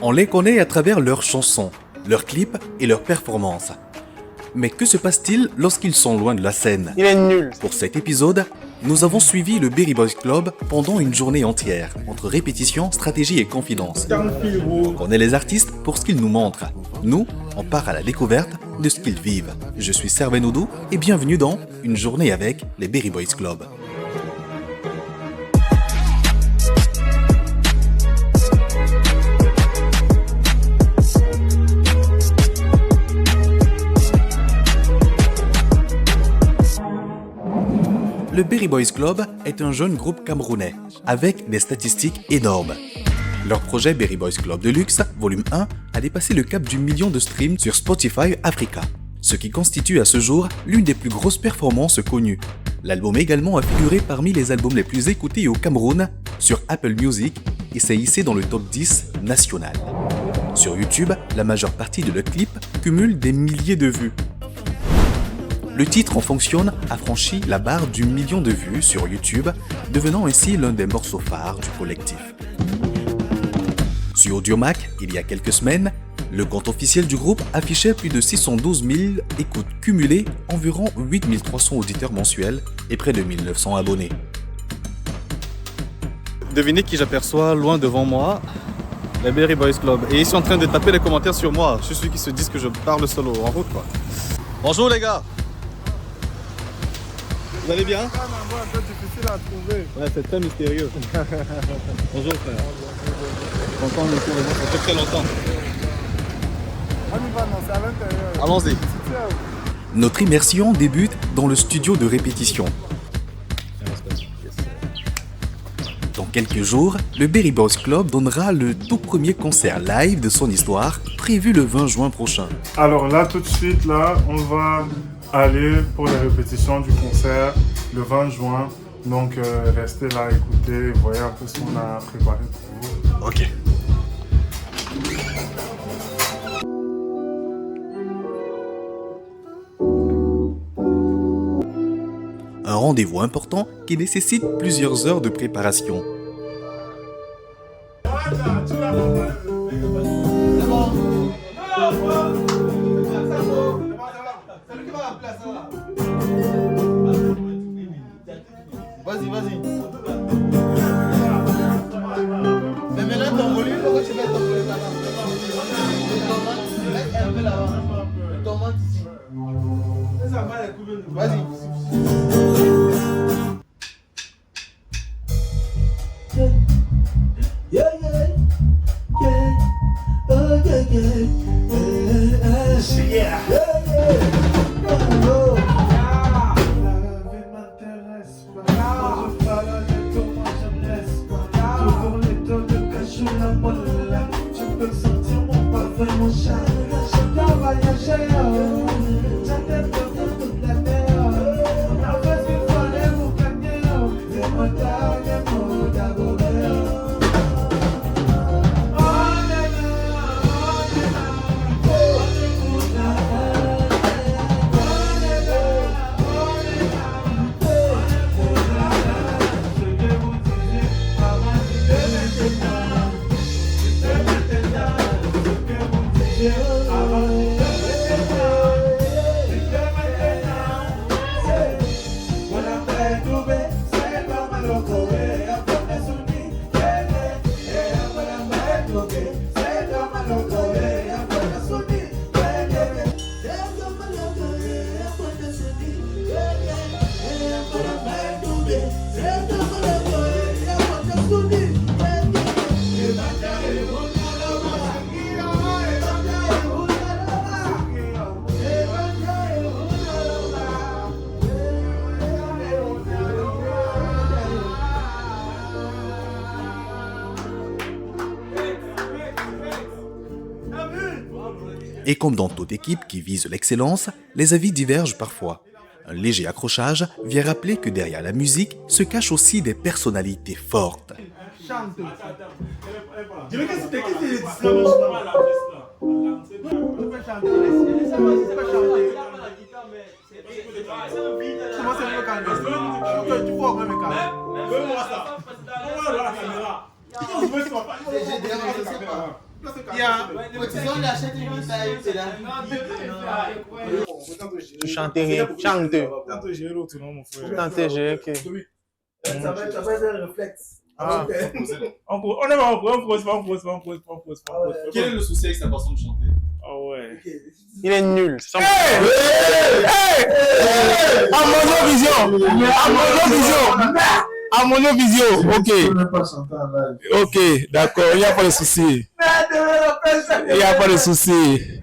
On les connaît à travers leurs chansons, leurs clips et leurs performances. Mais que se passe-t-il lorsqu'ils sont loin de la scène? Il est nul. Pour cet épisode, nous avons suivi le Berry Boys Club pendant une journée entière, entre répétition, stratégie et confidence. On connaît les artistes pour ce qu'ils nous montrent. Nous, on part à la découverte de ce qu'ils vivent. Je suis Servais Noudou et bienvenue dans Une journée avec les Berry Boys Club. Le Berry Boys Club est un jeune groupe camerounais, avec des statistiques énormes. Leur projet Berry Boys Club Deluxe, volume 1, a dépassé le cap du million de streams sur Spotify Africa, ce qui constitue à ce jour l'une des plus grosses performances connues. L'album également a figuré parmi les albums les plus écoutés au Cameroun sur Apple Music et s'est hissé dans le top 10 national. Sur YouTube, la majeure partie de leurs clips cumule des milliers de vues. Le titre en fonction a franchi la barre du million de vues sur YouTube, devenant ainsi l'un des morceaux phares du collectif. Sur Audiomack, il y a quelques semaines, le compte officiel du groupe affichait plus de 612 000 écoutes cumulées, environ 8 300 auditeurs mensuels et près de 1 900 abonnés. Devinez qui j'aperçois loin devant moi, les Berry Boys Club. Et ils sont en train de taper les commentaires sur moi. Je suis celui qui se disent que je parle solo en route quoi. Bonjour les gars. Vous allez bien? C'est un peu difficile à trouver. Ouais, c'est très mystérieux. Bonjour frère. Content de vous retrouver, ça fait très longtemps. On y va, non, c'est à l'intérieur. Allons-y. Notre immersion débute dans le studio de répétition. Dans quelques jours, le Berry Boys Club donnera le tout premier concert live de son histoire, prévu le 20 juin prochain. Alors là, tout de suite, là, on va aller pour les répétitions du concert le 20 juin. Donc, restez là, écoutez, voyez un peu ce qu'on a préparé pour vous. Ok. Un rendez-vous important qui nécessite plusieurs heures de préparation. Vas-y, vas-y. Mais maintenant, ton volume, pourquoi tu mets ton volume là-bas? Mets un peu là-bas. Tomate ici. Vas-y. Yeah, yeah, yeah. Oh, yeah, yeah. Yeah, yeah. Oh, Et comme dans toute équipe qui vise l'excellence, les avis divergent parfois. Un léger accrochage vient rappeler que derrière la musique se cachent aussi des personnalités fortes. Chante. Tu chantais rien. Chante. Tantôt, j'ai ok. Ça va être un réflexe. Ah. On pose. Quel est le souci avec sa façon de chanter? Ah ouais. Il est nul. À Monovision, ok, d'accord, il n'y a pas de souci. Il n'y a pas de souci.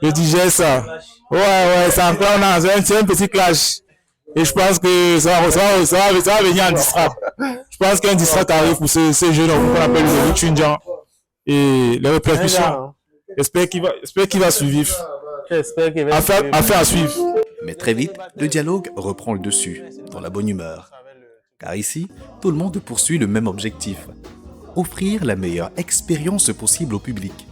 Je digère ça. Ouais, c'est encore c'est un petit clash. Et je pense que ça va venir en distrap. Je pense qu'un distrap arrive pour ces jeunes qu'on appelle le Chunjan. Et les répercussions, j'espère qu'il va survivre. J'espère qu'il va Affaire à suivre. Mais très vite, le dialogue reprend le dessus, dans la bonne humeur. Car ici, tout le monde poursuit le même objectif. Offrir la meilleure expérience possible au public.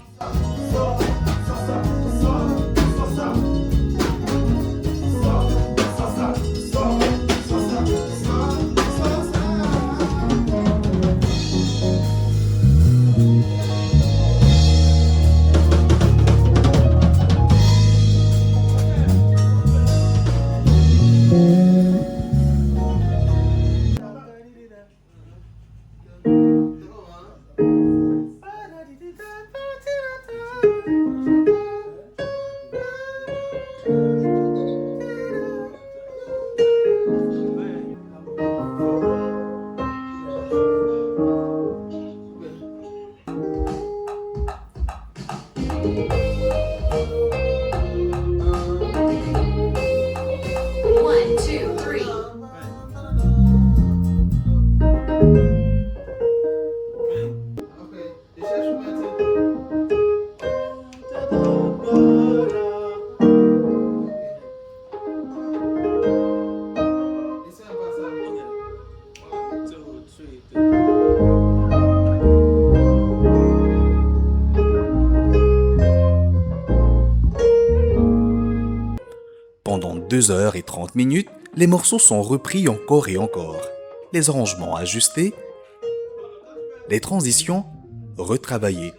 Pendant 2h30, les morceaux sont repris encore et encore, les arrangements ajustés, les transitions retravaillées.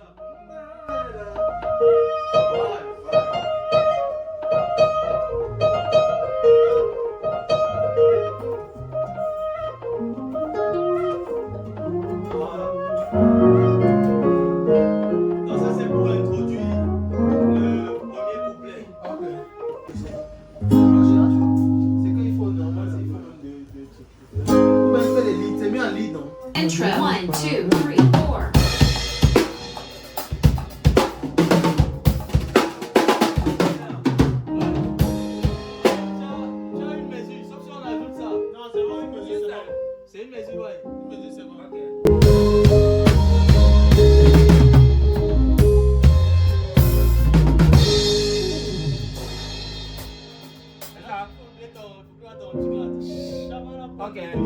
Intro 1, 2, 3, 4.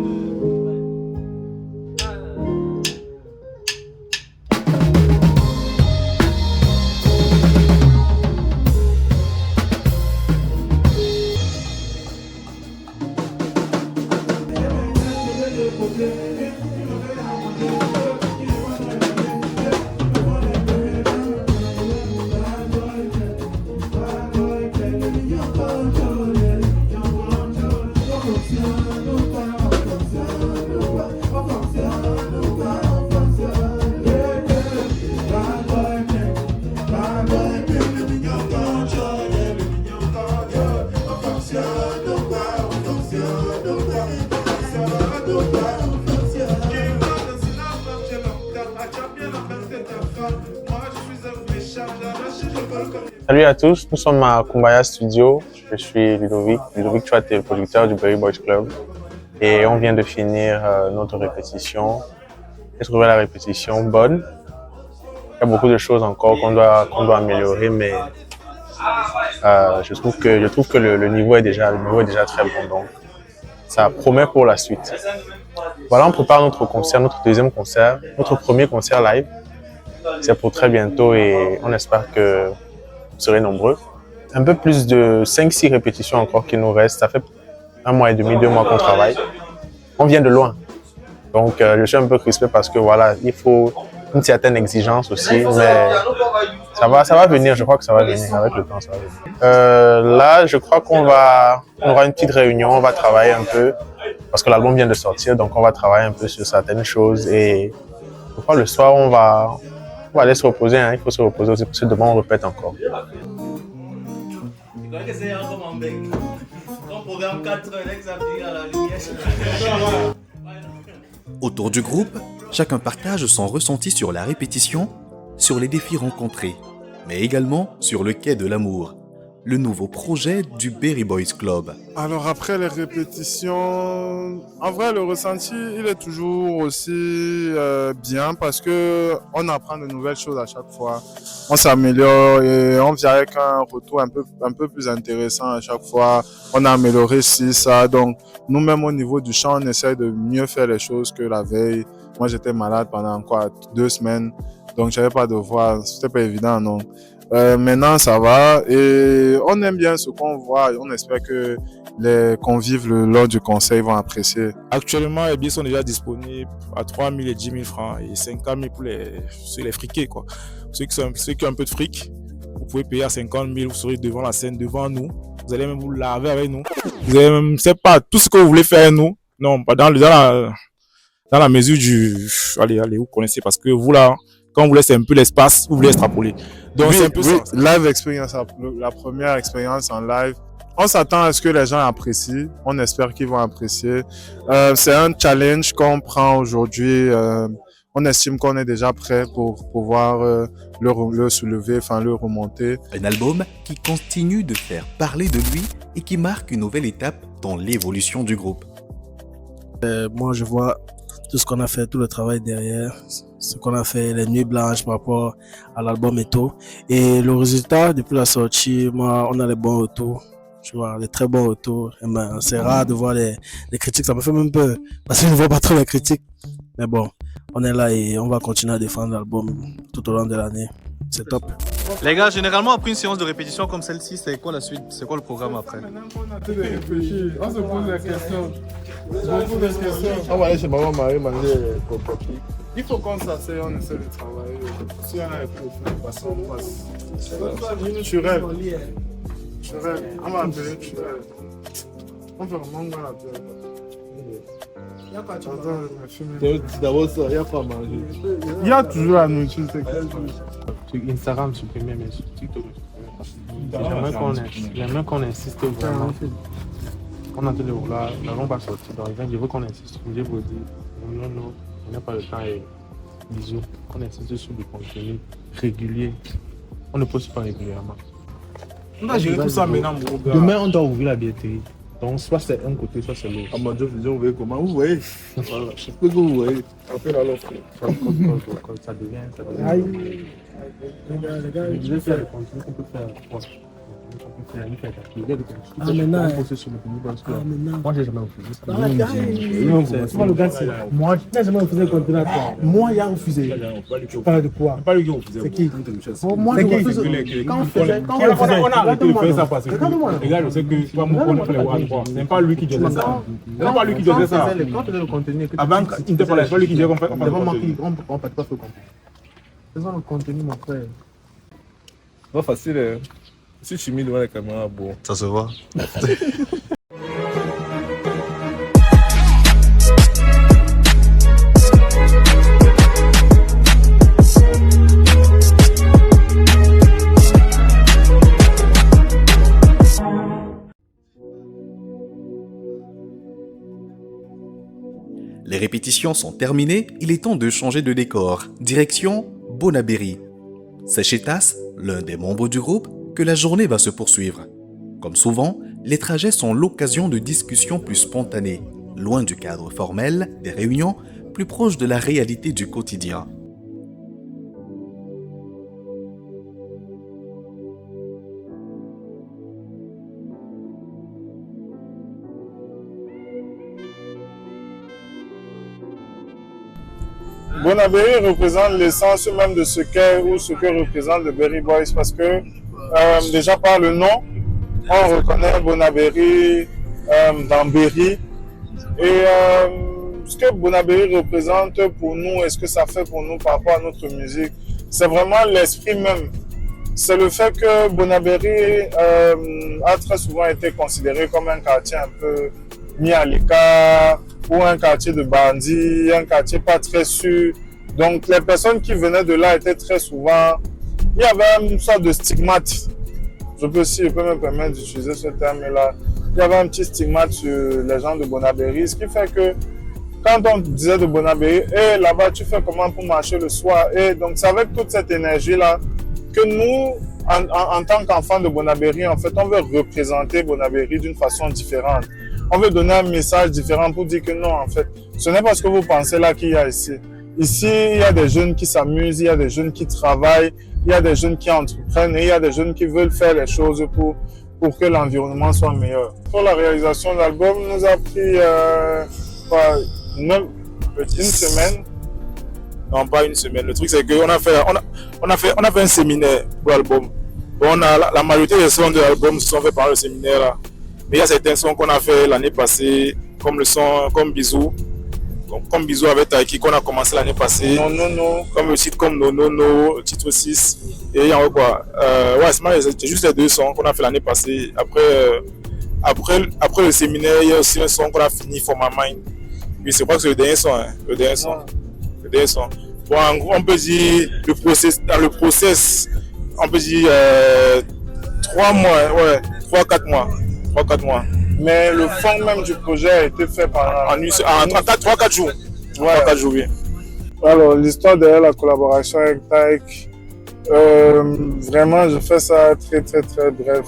Salut à tous, nous sommes à Kumbaya Studio. Je suis Ludovic Chouat est le producteur du Berry Boys Club. Et on vient de finir notre répétition. J'ai trouvé la répétition bonne. Il y a beaucoup de choses encore qu'on doit améliorer, mais je trouve que le niveau est déjà très bon. Donc, ça promet pour la suite. Voilà, on prépare notre concert, notre deuxième concert, notre premier concert live. C'est pour très bientôt et on espère que vous serez nombreux. Un peu plus de 5-6 répétitions encore qui nous restent. Ça fait 1 mois et demi, 2 mois qu'on travaille. On vient de loin. Donc, je suis un peu crispé parce que voilà, il faut une certaine exigence aussi, mais ça va venir, je crois que ça va venir, avec le temps, ça va venir. Là, je crois on aura une petite réunion, on va travailler un peu, parce que l'album vient de sortir, donc on va travailler un peu sur certaines choses, et je crois le soir, on va aller se reposer, hein. Il faut se reposer aussi, parce que demain, on répète encore. Autour du groupe, chacun partage son ressenti sur la répétition, sur les défis rencontrés, mais également sur le quai de l'amour, le nouveau projet du Berry Boys Club. Alors après les répétitions, en vrai le ressenti il est toujours aussi bien parce que on apprend de nouvelles choses à chaque fois. On s'améliore et on vient avec un retour un peu plus intéressant à chaque fois. On a amélioré ci, ça. Donc nous-mêmes au niveau du chant, on essaie de mieux faire les choses que la veille. Moi j'étais malade pendant 2 semaines, donc j'avais pas de voix, c'était pas évident non. Maintenant ça va et on aime bien ce qu'on voit et on espère que les convives lors du conseil vont apprécier. Actuellement, les billets sont déjà disponibles à 3 000 et 10 000 francs et 50 000 pour les friqués, quoi. Ceux qui ont un peu de fric, vous pouvez payer à 50 000, vous serez devant la scène, devant nous. Vous allez même vous laver avec nous. Vous allez même, c'est pas tout ce que vous voulez faire avec nous. Non, pas dans la mesure du... Allez, vous connaissez parce que vous là, quand on vous laisse un peu l'espace, vous voulez extrapoler. Donc c'est un peu ça. Live experience, la première expérience en live. On s'attend à ce que les gens apprécient. On espère qu'ils vont apprécier. C'est un challenge qu'on prend aujourd'hui. On estime qu'on est déjà prêt pour pouvoir le soulever, enfin le remonter. Un album qui continue de faire parler de lui et qui marque une nouvelle étape dans l'évolution du groupe. Moi, je vois tout ce qu'on a fait, tout le travail derrière, ce qu'on a fait, les nuits blanches par rapport à l'album et tout. Et le résultat, depuis la sortie, moi, on a les bons retours. Tu vois, les très bons retours. Et ben, c'est rare de voir les critiques. Ça me fait même peur parce que je ne vois pas trop les critiques. Mais bon, on est là et on va continuer à défendre l'album tout au long de l'année. C'est top. Les gars, généralement, après une séance de répétition comme celle-ci, c'est quoi la suite? C'est quoi le programme après? On a tout de réfléchir. On se pose des questions. On va aller chez maman Marie manger cocotti. Il faut qu'on s'asseye, on essaie de travailler. Si on a les préoccupations, on passe. Tu rêves. On va appeler, tu rêves. On fait un mango à la terre. D'abord ça, il y a quoi à manger? Il y a toujours la nourriture. Sur Instagram, supprimer, mais sur TikTok, j'aimerais qu'on insiste vraiment. On a tenu là, l'album va sortir. Donc, je veux qu'on insiste. Je vous dis, non, on n'a pas le temps et bisous. On insiste sur du contenu régulier. On ne poste pas régulièrement. On va gérer tout ça maintenant, mon gars. Demain, on doit ouvrir la billetterie. Donc, soit c'est un côté, soit c'est l'autre. Ah, mon Dieu, vous voyez comment? Vous voyez? Voilà, je peux que vous voyez. Après, là, l'offre. Ça devient. Je vais faire le contenu qu'on peut faire. Maintenant. Moi, j'ai jamais refusé. Le gars, c'est moi. J'ai jamais refusé le contenu à toi. Moi, il a refusé. Tu parles de quoi? Pas lui qui refusait. C'est qui? Moi, je refuse. Quand on faisait. On a arrêté de faire ça parce que. Regarde, je sais que c'est pas mon point de faire. C'est pas lui qui disait ça. C'est pas lui qui disait ça. Quand on faisait le contenu. Avant, il n'était pas là. C'est pas lui qui disait qu'on fait. On ne fait pas ce contenu. Faisons le contenu, mon frère. Pas facile, hein. Si tu mets devant la caméra, bon. Ça se voit. Les répétitions sont terminées, il est temps de changer de décor. Direction Bonaberry. C'est chez Tas, l'un des membres du groupe, que la journée va se poursuivre. Comme souvent, les trajets sont l'occasion de discussions plus spontanées, loin du cadre formel des réunions, plus proche de la réalité du quotidien. Bonaberry représente l'essence même de ce qu'est ou ce que représente le Berry Boys parce que déjà par le nom, on reconnaît Bonaberry dans Berry et ce que Bonabéry représente pour nous et ce que ça fait pour nous par rapport à notre musique, c'est vraiment l'esprit même. C'est le fait que Bonabéry a très souvent été considéré comme un quartier un peu mis à l'écart, ou un quartier de bandits, un quartier pas très sûr. Donc les personnes qui venaient de là étaient très souvent... Il y avait une sorte de stigmate. Je peux me permettre d'utiliser ce terme-là. Il y avait un petit stigmate sur les gens de Bonabéry, ce qui fait que quand on disait de Bonabéry, hey, là-bas tu fais comment pour marcher le soir? Et donc c'est avec toute cette énergie-là que nous, en tant qu'enfants de Bonabéry, en fait, on veut représenter Bonabéry d'une façon différente. On veut donner un message différent pour dire que non, en fait, ce n'est pas ce que vous pensez là qu'il y a ici. Ici, il y a des jeunes qui s'amusent, il y a des jeunes qui travaillent, il y a des jeunes qui entreprennent et il y a des jnes qui veulent faire les choses pour que l'environnement soit meilleur. Pour la réalisation de l'album, nous a pris une semaine. Non, pas une semaine. Le truc, c'est qu'on a fait un séminaire pour l'album. Bon, la majorité des sons de l'album sont faits par le séminaire là. Mais il y a certains sons qu'on a fait l'année passée, comme le son, comme Bisou. Comme Bisou avec Taiki qu'on a commencé l'année passée. Non, non, non. Comme le titre comme Non, non, non, titre 6. Et il y a quoi c'est juste les deux sons qu'on a fait l'année passée. Après le séminaire, il y a aussi un son qu'on a fini For My Mind. Oui, c'est pas que c'est le dernier son. Hein, le dernier son. Bon, en gros, on peut dire dans le process, on peut dire 3 mois, ouais, 3-4 mois. 3-4 mois. Mais le fond même du projet a été fait par... En 3-4 jours. Ouais. 3-4 jours, oui. Alors, l'histoire derrière la collaboration avec Taïk, vraiment, je fais ça très, très, très bref.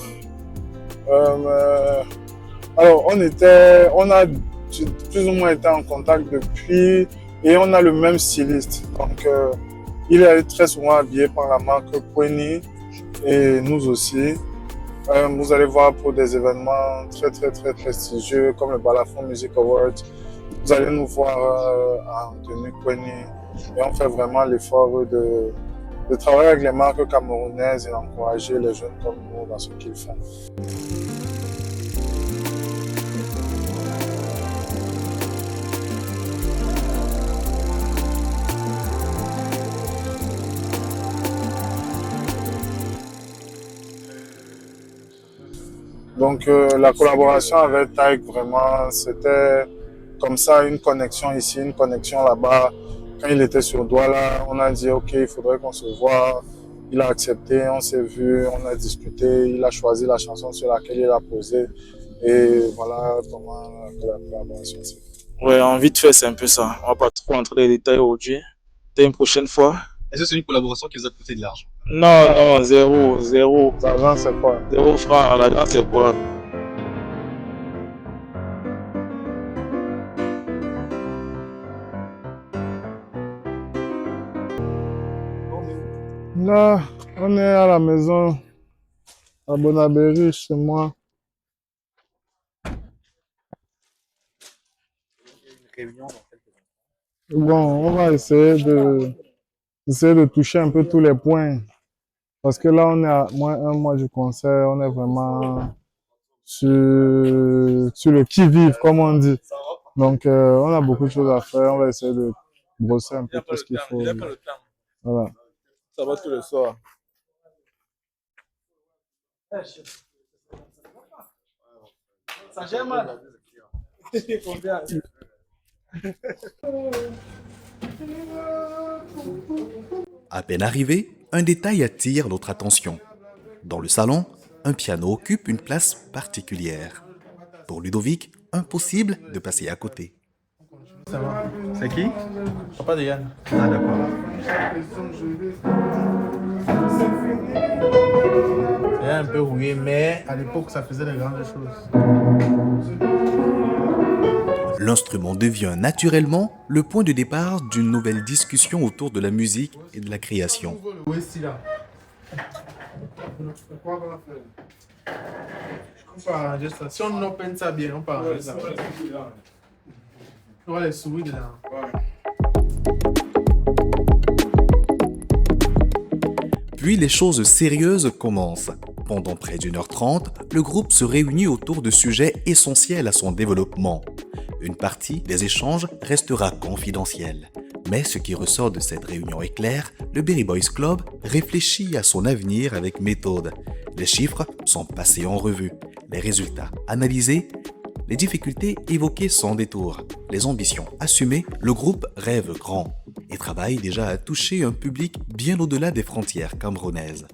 Alors, on a plus ou moins été en contact depuis et on a le même styliste. Donc, il est très souvent habillé par la marque Kweni et nous aussi. Vous allez voir pour des événements très, très, très prestigieux comme le Balafon Music Awards. Vous allez nous voir en tenue Kweni et on fait vraiment l'effort de travailler avec les marques camerounaises et d'encourager les jeunes comme nous dans ce qu'ils font. Donc la collaboration avec Taïk, vraiment, c'était comme ça, une connexion ici, une connexion là-bas. Quand il était sur Douala, on a dit ok, il faudrait qu'on se voit. Il a accepté, on s'est vu, on a discuté, il a choisi la chanson sur laquelle il a posé. Et voilà comment la collaboration s'est faite. Ouais, en vite fait, c'est un peu ça. On va pas trop entrer dans les détails aujourd'hui. Peut-être une prochaine fois. Est-ce que c'est une collaboration qui vous a coûté de l'argent? Non, zéro. L'argent, c'est quoi? 0 francs, l'argent, c'est quoi? Là, on est à la maison, à Bonabéry, chez moi. Bon, on va essayer de toucher un peu tous les points. Parce que là, on est à moins un mois du concert, on est vraiment sur le qui-vive, comme on dit. Donc, on a beaucoup de choses à faire, on va essayer de brosser un peu tout ce qu'il faut. Voilà. Ça va tous les soirs. Ça gère mal. À peine arrivé, un détail attire notre attention. Dans le salon, un piano occupe une place particulière. Pour Ludovic, impossible de passer à côté. Ça va. C'est qui? Papa de Yann. Ah, d'accord. C'est un peu rouillé, mais à l'époque, ça faisait de grandes choses. L'instrument devient naturellement le point de départ d'une nouvelle discussion autour de la musique et de la création. On peut arranger ça. Si on open ça bien, on peut arranger ça. On va les souris dedans. Puis les choses sérieuses commencent. Pendant près d'1h30, le groupe se réunit autour de sujets essentiels à son développement. Une partie des échanges restera confidentielle. Mais ce qui ressort de cette réunion est clair, le Berry Boys Club réfléchit à son avenir avec méthode. Les chiffres sont passés en revue, les résultats analysés, les difficultés évoquées sans détour, les ambitions assumées, le groupe rêve grand et travaille déjà à toucher un public bien au-delà des frontières camerounaises.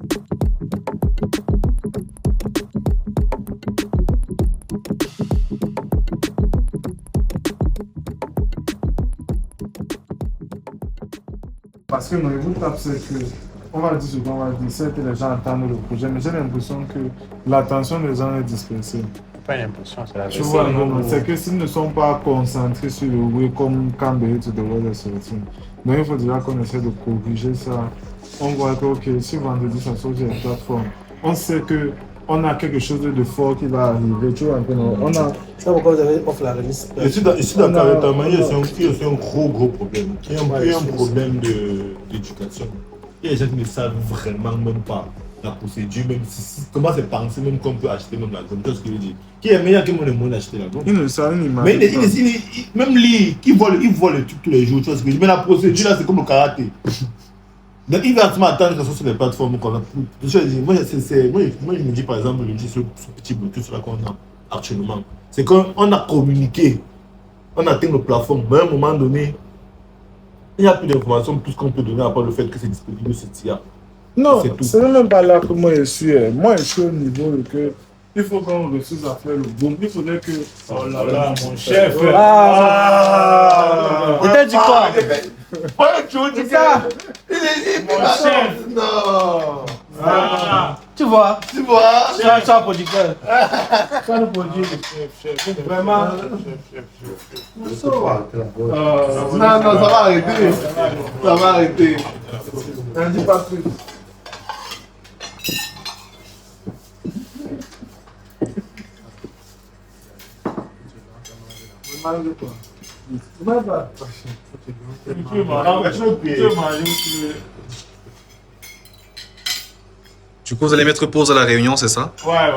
Parce que nous, vous tapez, c'est que, on va dire ce qu'on va dire, c'est que les gens attendent le projet, mais j'ai l'impression que l'attention des gens est dispersée. Pas une impression, c'est la Tu vérité. vois, c'est que s'ils ne sont pas concentrés sur le oui comme quand Berry tu devrais les sortir. Donc il faut déjà qu'on essaie de corriger ça. On voit que, ok, si vendredi ça sort sur les plateformes, on sait que on a quelque chose de fort qui va arriver. Tu vois, on a. C'est pourquoi vous avez offert la remise. Je suis d'accord avec toi, mais il y a aussi un gros problème. Il y a un problème d'éducation. Il y a des gens qui ne savent vraiment même pas la procédure, même si, comment c'est pensé, même qu'on peut acheter même la gomme. Tu vois ce que je veux dire? Qui est meilleur que moi, le monde acheter la gomme? Ils ne savent ni Mais même lui, il voit le truc tous les jours, tu vois ce que je veux dire? Mais la procédure là, c'est comme le karaté. Donc il va attendre que ce soit sur les plateformes qu'on a plus. Je veux dire, moi, je me dis par exemple, je me dis ce petit blocus là qu'on a actuellement. C'est qu'on a communiqué, on a atteint le plafond, mais à un moment donné, il n'y a plus d'informations, plus qu'on peut donner à part le fait que c'est disponible sur TIA. Non, c'est même pas là que moi je suis. Moi je suis au niveau que il faut qu'on réussisse à faire le boom. Il faudrait que. Oh là là, mon chef! Il t'a dit quoi? Tu dis ça? Mon chef! Non! Tu vois? Tu vois? Tu es un producteur. Tu es le produit. Chef. Vraiment. Non, ça va arrêter. Ça va arrêter. Ne dis pas plus. Du coup, vous allez mettre pause à la réunion, c'est ça? Parce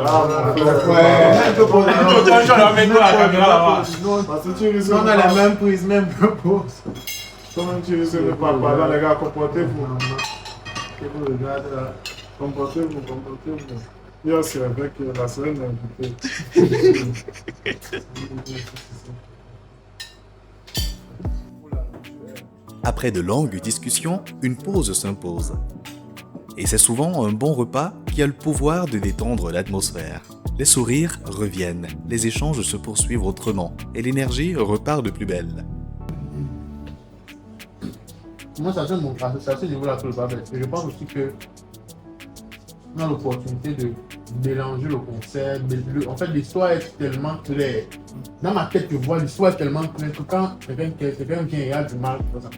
que tu risques, on a les mêmes prises, même propos. Comment tu risques de pas parler, les gars, comportez-vous. Comportez-vous. Yo, c'est vrai que la semaine est invitée. Après de longues discussions, une pause s'impose. Et c'est souvent un bon repas qui a le pouvoir de détendre l'atmosphère. Les sourires reviennent, les échanges se poursuivent autrement et l'énergie repart de plus belle. Moi, c'est à ce niveau-là que je parle. Je pense aussi que on a l'opportunité de mélanger le concept. En fait, l'histoire est tellement claire. Dans ma tête, je vois l'histoire est tellement claire que quand quelqu'un qui a du mal, ça peut.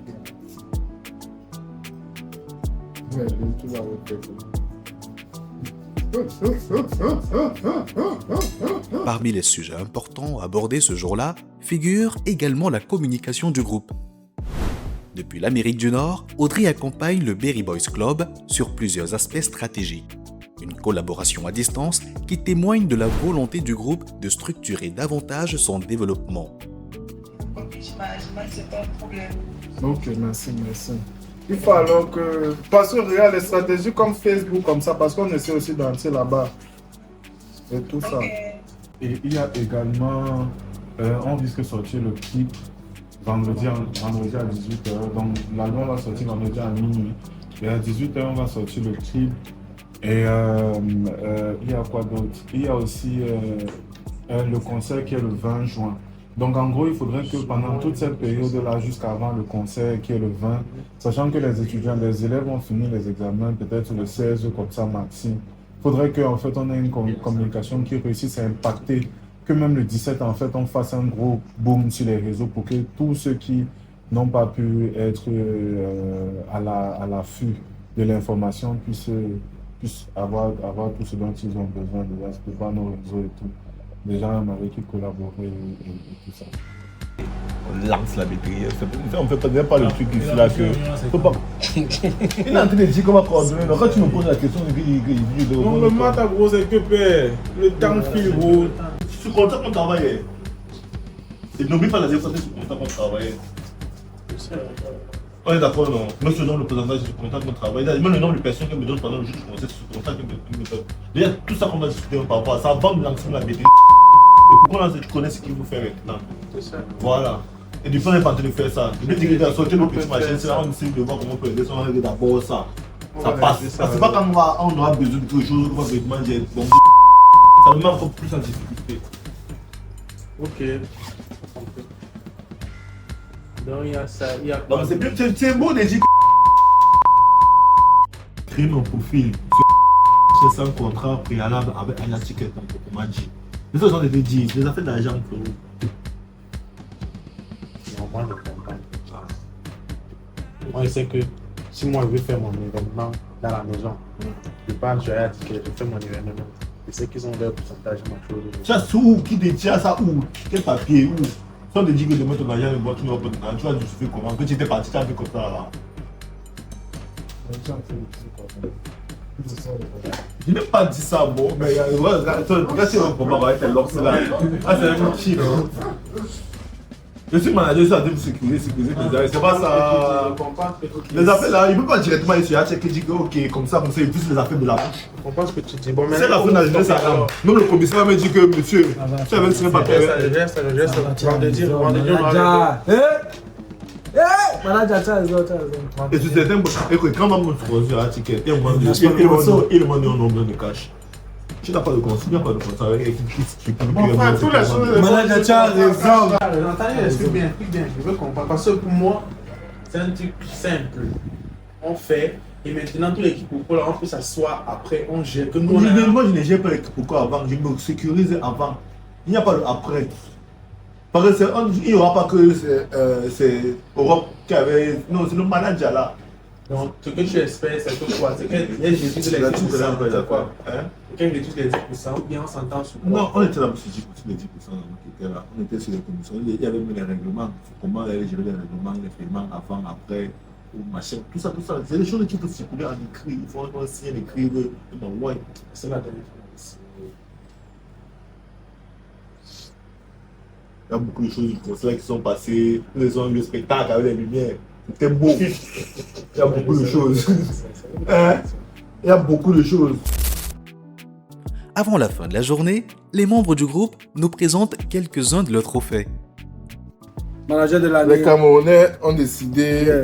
Parmi les sujets importants abordés ce jour-là figure également la communication du groupe. Depuis l'Amérique du Nord, Audrey accompagne le Berry Boys Club sur plusieurs aspects stratégiques. Une collaboration à distance qui témoigne de la volonté du groupe de structurer davantage son développement. Ok, j'imagine, c'est pas un problème. Ok, merci. Il faut alors que. Parce que regarde les stratégies comme Facebook, comme ça, parce qu'on essaie aussi d'entrer là-bas. Et tout ça. Et il y a également. On risque de sortir le clip vendredi à 18h. Donc l'album va sortir vendredi à minuit. Et à 18h, on va sortir le clip. Et il y a quoi d'autre? Il y a aussi le concert qui est le 20 juin. Donc en gros, il faudrait que pendant toute cette période-là, jusqu'avant le concert qui est le 20, sachant que les étudiants, les élèves vont finir les examens peut-être le 16 comme ça maxi, il faudrait qu'en fait on ait une communication qui réussisse à impacter, que même le 17 en fait on fasse un gros boom sur les réseaux pour que tous ceux qui n'ont pas pu être à l'affût de l'information puissent avoir tout ce dont ils ont besoin déjà, c'est pas nos réseaux et tout. Des gens avec qui collaborer et tout ça. On lance la BTS. On ne fait pas le truc ici là que. Faut pas. Il est en train de dire qu'on va coordonner. Quand tu me poses la question, il dit non, le matin, gros, c'est que le temps file, gros. Je suis content qu'on travaille. Et n'oublie pas la dernière fois que tu comptes qu'on travaille. On est d'accord, non? Même ce nombre de pourcentage de combien de temps qu'on travaille, même le nombre de personnes qui me donnent pendant le jour du conseil, c'est ce contrat qui me donne. Déjà, tout ça qu'on va discuter par rapport à ça, avant de lancer la BD. Et pourquoi tu connais ce qu'il faut faire maintenant? C'est ça. Voilà. Et depuis, on est pas en train de faire ça. Depuis que tu as sorti le petit machin, c'est là on essaie de voir comment on peut aider. On règle d'abord ça. Ça passe. C'est pas quand on aura besoin de quelque chose, on va besoin de manger. Ça me met encore plus en difficulté. Ok. Donc il y a ça, il y a... Non, c'est beau de dire créer mon profil sur un contrat préalable avec un article comme on m'a dit. Les autres ont été dit, les affaires d'argent pour nous. Non, moi je comprends. Moi je sais que si moi je veux faire mon événement dans la maison, je pense que je vais dire que je fais mon événement. Je sais qu'ils ont leur pourcentage de ma chose. Ça c'est où? Qui détient ça où? Quel papier? Où? Si on te dit que demain ton argent est bon, tu vas justifier comment? Que tu étais parti, tu as fait comme ça là. Je n'ai pas dit ça, bon, mais regarde si on comprend avec tes locks là. Ah, c'est un chill. Je suis manager, je suis en train de sécuriser. C'est pas ça. Les affaires là, il ne peut pas directement essayer à checker, dire que ok, comme ça, il plus les affaires de la bouche. Je comprends ce que tu dis. Bon, c'est la fin d'agir ça. Même le commissaire me dit que monsieur, tu avais signé pas papier. Je gère ça. Vendredi, et tu sais, écoute, quand on me choisit un ticket, il me donne un nombre de cash. Tu n'as pas de consigne, il n'y a pas de contrat avec l'équipe qui publie. Enfin, toutes les choses. Manager, tu as raison. Explique bien. Je veux comprendre. Parce que pour moi, c'est un truc simple. On fait, et maintenant, toute l'équipe pour on peut s'asseoir après, on gère. Moi, je ne gère pas l'équipe pourquoi avant, je me sécurise avant. Il n'y a pas de après. Parce qu'il n'y aura pas que c'est Europe qui avait. Non, c'est le manager là. Donc, ce que tu espères, c'est que quoi? C'est qu'elle déduise les 10%, c'est quoi? Qu'elle déduise les 10% ou bien on s'entend sur quoi? Non, on était là sur 10%, les 10% qui étaient là. On était sur les commissions. Il y avait même les règlements. Comment aller gérer les règlements, les paiements avant, après, ou machin. Tout ça. C'est des choses qui peuvent circuler en écrit. Il faut signer l'écrit de mon ouais. C'est la dernière fois. Il y a beaucoup de choses du conseil qui sont passées. Les ont eu le spectacle avec les lumières. C'était beau. Il y a beaucoup de choses. Il y a beaucoup de choses. Avant la fin de la journée, les membres du groupe nous présentent quelques-uns de leurs trophées. Manager de l'année. Les Camerounais ont décidé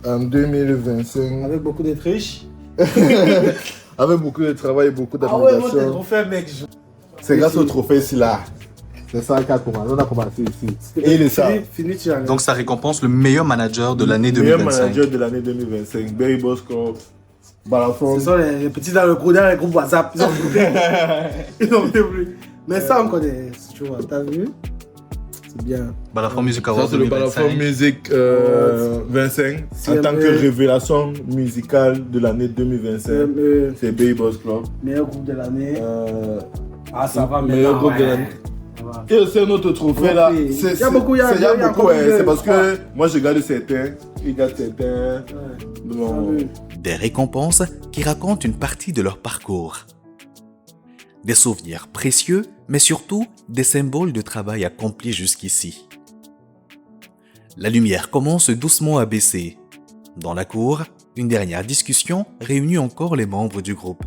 en 2025. Avec beaucoup de triches. Avec beaucoup de travail et beaucoup d'abnégation. Ah ouais, moi, tes trophées, mec. C'est grâce au trophée ici là. C'est ça qui a commencé. On a commencé ici. Et il est ça. Donc ça récompense le meilleur manager de l'année 2025. Le meilleur manager de l'année 2025. Berry Boys Club. Ce sont les petits dans le groupe WhatsApp. Ils ont plus. Mais ça on connaît. Tu vois, t'as vu? C'est bien. Balafon Music Award. Ça c'est le Balafon Music 25. En tant que révélation musicale de l'année 2025. C'est Berry Boys Club. Meilleur groupe de l'année. Ça va. Meilleur groupe de l'année. Et aussi un autre trophée là. Il y a beaucoup, c'est parce que moi je garde certains, il garde certains. Des récompenses qui racontent une partie de leur parcours. Des souvenirs précieux, mais surtout des symboles de travail accompli jusqu'ici. La lumière commence doucement à baisser. Dans la cour, une dernière discussion réunit encore les membres du groupe.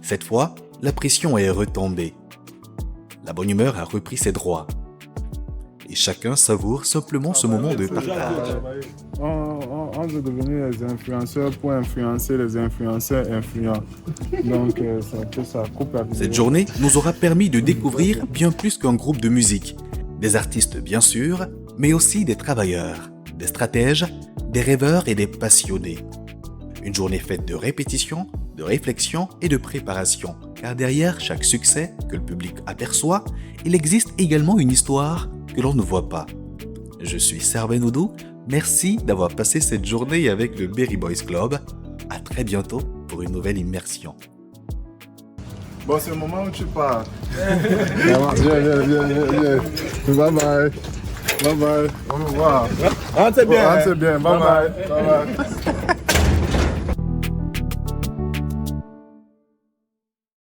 Cette fois, la pression est retombée. La bonne humeur a repris ses droits. Et chacun savoure simplement ce moment de partage. On veut devenir les influenceurs pour influencer les influenceurs influents. Donc ça coupe la vie. Cette journée nous aura permis de découvrir bien plus qu'un groupe de musique. Des artistes bien sûr, mais aussi des travailleurs, des stratèges, des rêveurs et des passionnés. Une journée faite de répétition, de réflexion et de préparation. Car derrière chaque succès que le public aperçoit, il existe également une histoire que l'on ne voit pas. Je suis Serben Oudou, merci d'avoir passé cette journée avec le Berry Boys Club. À très bientôt pour une nouvelle immersion. Bon, c'est le moment où tu pars. Viens. Bye bye. Au revoir. Rentrez bien. Bye bye.